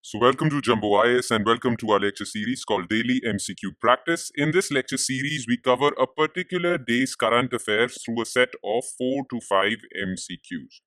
So welcome to Jumbo IS and welcome to our lecture series called Daily MCQ Practice. In this lecture series, we cover a particular day's current affairs through a set of 4 to 5 MCQs.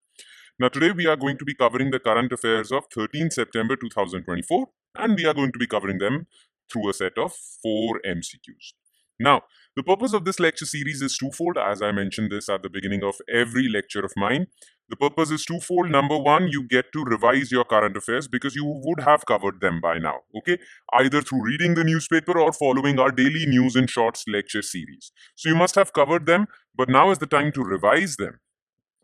Now today we are going to be covering the current affairs of 13 September 2024 and we are going to be covering them through a set of 4 MCQs. Now, the purpose of this lecture series is twofold, as I mentioned this at the beginning of every lecture of mine. The purpose is twofold. Number one, you get to revise your current affairs because you would have covered them by now, okay? Either through reading the newspaper or following our daily news in shorts lecture series. So you must have covered them, but now is the time to revise them.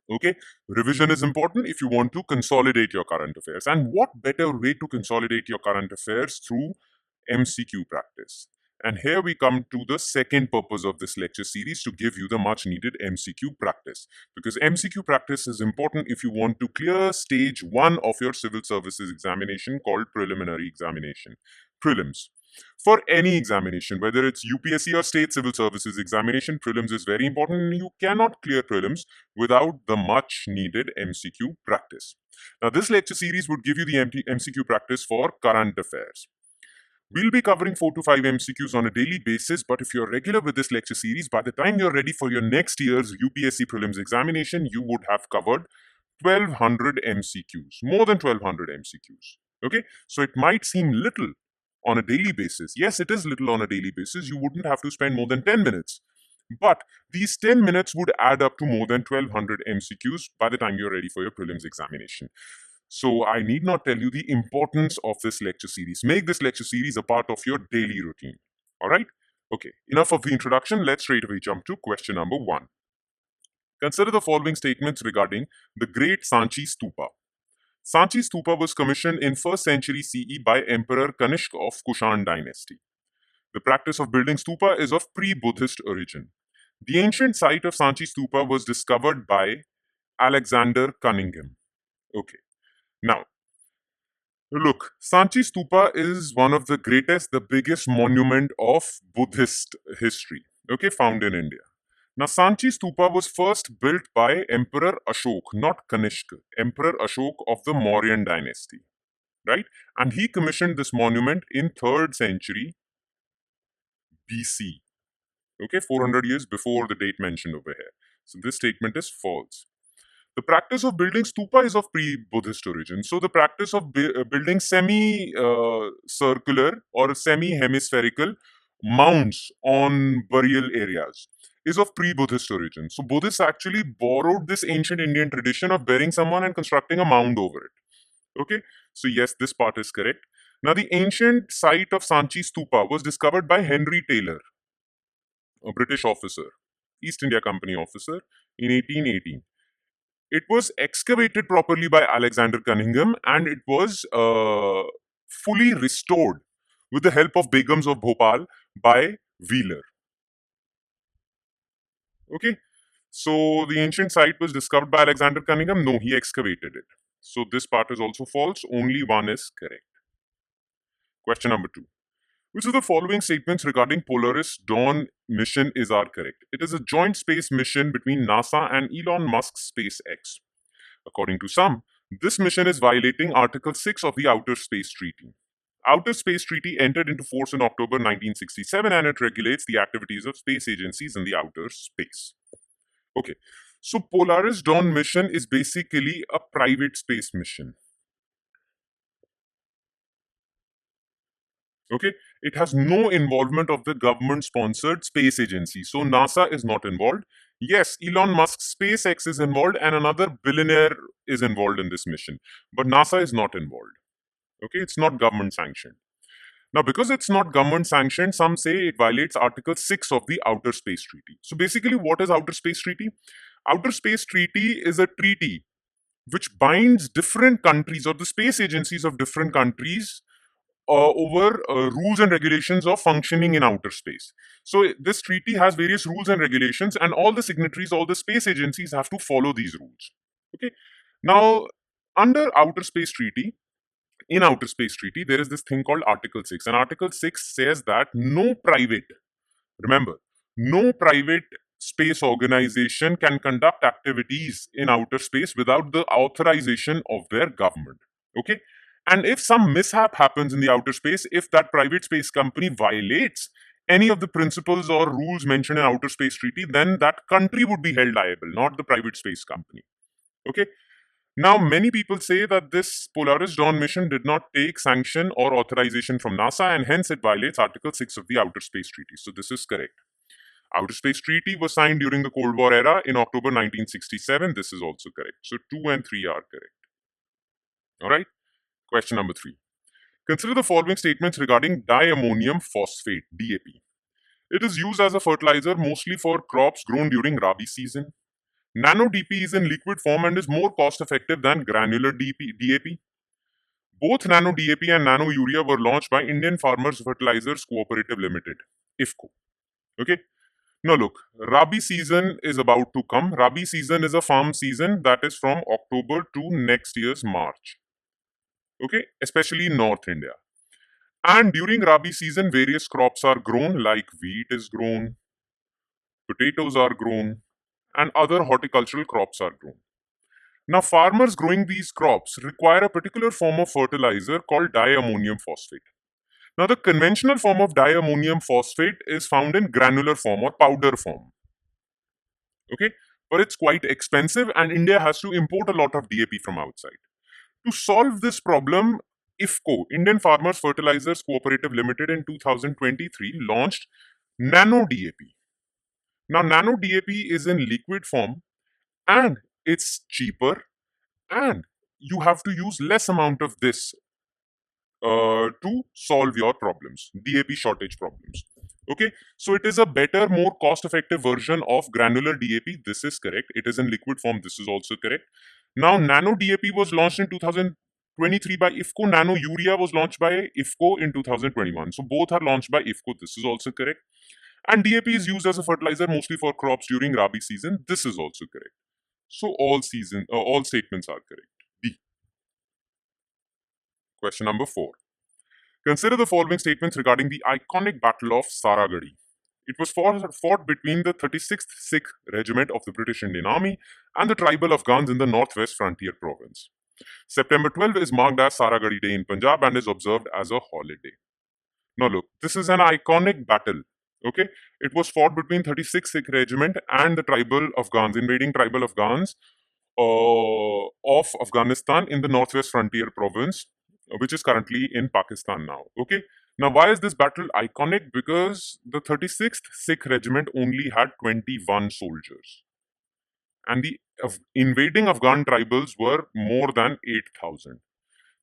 Okay, revision is important if you want to consolidate your current affairs. And what better way to consolidate your current affairs through MCQ practice? And here we come to the second purpose of this lecture series, to give you the much needed MCQ practice. Because MCQ practice is important if you want to clear stage 1 of your civil services examination called preliminary examination, prelims. For any examination, whether it's UPSC or state civil services examination, prelims is very important. You cannot clear prelims without the much needed MCQ practice. Now, this lecture series would give you the MCQ practice for current affairs. We'll be covering 4 to 5 MCQs on a daily basis, but if you're regular with this lecture series, by the time you're ready for your next year's UPSC Prelims Examination, you would have covered 1200 MCQs, more than 1200 MCQs. Okay, so it might seem little on a daily basis. Yes, it is little on a daily basis. You wouldn't have to spend more than 10 minutes. But these 10 minutes would add up to more than 1200 MCQs by the time you're ready for your prelims examination. So I need not tell you the importance of this lecture series. Make this lecture series a part of your daily routine. All right? Okay, enough of the introduction. Let's straight away jump to question number 1. Consider the following statements regarding the great Sanchi Stupa. Sanchi Stupa was commissioned in 1st century CE by Emperor Kanishka of Kushan dynasty. The practice of building stupa is of pre-Buddhist origin. The ancient site of Sanchi Stupa was discovered by Alexander Cunningham. Okay. Now, look, Sanchi Stupa is one of the greatest, the biggest monument of Buddhist history, okay, found in India. Now, Sanchi Stupa was first built by Emperor Ashok, not Kanishka, Emperor Ashok of the Mauryan dynasty, right? And he commissioned this monument in 3rd century BC, okay, 400 years before the date mentioned over here. So this statement is false. The practice of building stupa is of pre-Buddhist origin. So the practice of building semi-circular or semi-hemispherical mounds on burial areas is of pre-Buddhist origin. So Buddhists actually borrowed this ancient Indian tradition of burying someone and constructing a mound over it. Okay, so yes, this part is correct. Now, the ancient site of Sanchi Stupa was discovered by Henry Taylor, a British officer, East India Company officer, in 1818. It was excavated properly by Alexander Cunningham and it was fully restored with the help of Begums of Bhopal by Wheeler. Okay, so the ancient site was discovered by Alexander Cunningham. No, he excavated it. So this part is also false. Only one is correct. Question number 2. Which of the following statements regarding Polaris Dawn mission are correct? It is a joint space mission between NASA and Elon Musk's SpaceX. According to some, this mission is violating Article 6 of the Outer Space Treaty. Outer Space Treaty entered into force in October 1967 and it regulates the activities of space agencies in the outer space. Okay, so Polaris Dawn mission is basically a private space mission. Okay, it has no involvement of the government-sponsored space agency. So NASA is not involved. Yes, Elon Musk's SpaceX is involved and another billionaire is involved in this mission. But NASA is not involved. Okay, it's not government sanctioned. Now, because it's not government sanctioned, some say it violates Article 6 of the Outer Space Treaty. So basically, what is Outer Space Treaty? Outer Space Treaty is a treaty which binds different countries or the space agencies of different countries over rules and regulations of functioning in outer space. So this treaty has various rules and regulations and all the signatories, all the space agencies have to follow these rules. Okay. Now, under Outer Space Treaty, in Outer Space Treaty, there is this thing called Article 6. And Article 6 says that no private, remember, no private space organization can conduct activities in outer space without the authorization of their government. Okay. And if some mishap happens in the outer space, if that private space company violates any of the principles or rules mentioned in outer space treaty, then that country would be held liable, not the private space company. Okay. Now, many people say that this Polaris Dawn mission did not take sanction or authorization from NASA, and hence it violates Article 6 of the Outer Space Treaty. So this is correct. Outer Space Treaty was signed during the Cold War era in October 1967. This is also correct. So 2 and 3 are correct. All right. Question number 3. Consider the following statements regarding diammonium phosphate, DAP. It is used as a fertilizer mostly for crops grown during Rabi season. Nano DP is in liquid form and is more cost effective than granular DAP. Both Nano DAP and Nano Urea were launched by Indian Farmers Fertilizers Cooperative Limited, IFCO. Okay. Now look, Rabi season is about to come. Rabi season is a farm season that is from October to next year's March. Okay, especially in North India. And during Rabi season, various crops are grown, like wheat is grown, potatoes are grown, and other horticultural crops are grown. Now, farmers growing these crops require a particular form of fertilizer called diammonium phosphate. Now, the conventional form of diammonium phosphate is found in granular form or powder form. Okay, but it's quite expensive, and India has to import a lot of DAP from outside. To solve this problem, IFCO, Indian Farmers Fertilizers Cooperative Limited, in 2023 launched Nano DAP. Now, Nano DAP is in liquid form and it's cheaper, and you have to use less amount of this to solve your problems, DAP shortage problems. Okay, so it is a better, more cost-effective version of granular DAP. This is correct. It is in liquid form. This is also correct. Now, Nano DAP was launched in 2023 by IFCO. Nano Urea was launched by IFCO in 2021. So both are launched by IFCO. This is also correct. And DAP is used as a fertilizer mostly for crops during Rabi season. This is also correct. So all statements are correct. D. Question number 4. Consider the following statements regarding the iconic Battle of Saragi. It was fought between the 36th Sikh Regiment of the British Indian Army and the tribal Afghans in the Northwest Frontier Province. September 12 is marked as Saragi Day in Punjab and is observed as a holiday. Now look, this is an iconic battle. Okay, it was fought between 36th Sikh Regiment and the tribal Afghans, invading tribal Afghans of Afghanistan in the Northwest Frontier Province, which is currently in Pakistan now. Okay, now why is this battle iconic? Because the 36th Sikh Regiment only had 21 soldiers, and the invading Afghan tribals were more than 8,000.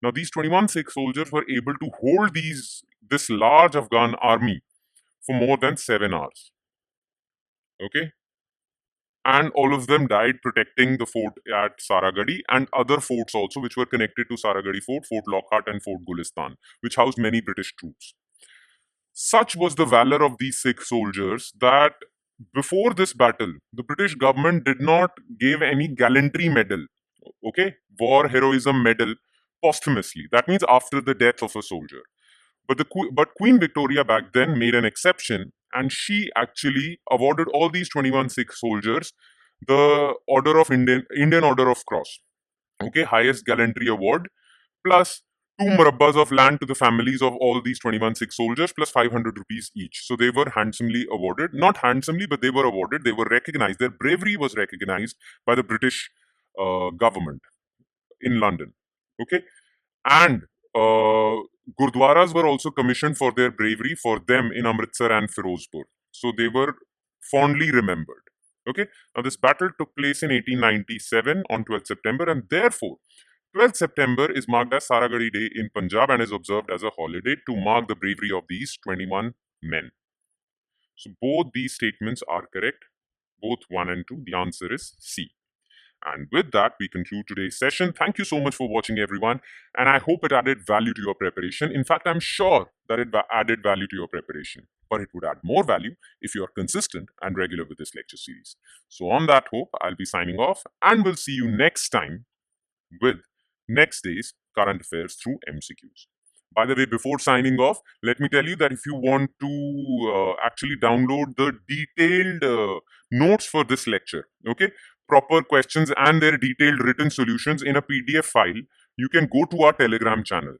Now these 21 Sikh soldiers were able to hold this large Afghan army for more than 7 hours. Okay, and all of them died protecting the fort at Saragadi and other forts also, which were connected to Saragadi Fort, Fort Lockhart and Fort Gulistan, which housed many British troops. Such was the valor of these Sikh soldiers that before this battle, the British government did not give any gallantry medal, okay, war heroism medal, posthumously. That means after the death of a soldier. But Queen Victoria back then made an exception, and she actually awarded all these 21 Sikh soldiers the Order of Indian Order of Cross, okay, highest gallantry award, plus 2 murabbas of land to the families of all these 21 Sikh soldiers, plus 500 rupees each. So they were handsomely awarded. Not handsomely, but they were awarded. They were recognized. Their bravery was recognized by the British government in London. Okay, and Gurdwaras were also commissioned for their bravery for them in Amritsar and Firozpur. So they were fondly remembered. Okay, now this battle took place in 1897 on 12th September, and therefore 12th September is marked as Saragadi Day in Punjab and is observed as a holiday to mark the bravery of these 21 men. So both these statements are correct, both 1 and 2. The answer is C. And with that, we conclude today's session. Thank you so much for watching, everyone. And I hope it added value to your preparation. In fact, I'm sure that it added value to your preparation. But it would add more value if you are consistent and regular with this lecture series. So on that hope, I'll be signing off, and we'll see you next time with next day's current affairs through MCQs. By the way, before signing off, let me tell you that if you want to actually download the detailed notes for this lecture, okay, proper questions and their detailed written solutions in a PDF file, you can go to our Telegram channel.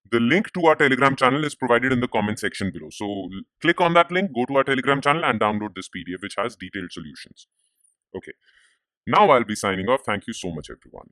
The link to our Telegram channel is provided in the comment section below. So click on that link, go to our Telegram channel and download this PDF which has detailed solutions. Okay. Now I'll be signing off. Thank you so much, everyone.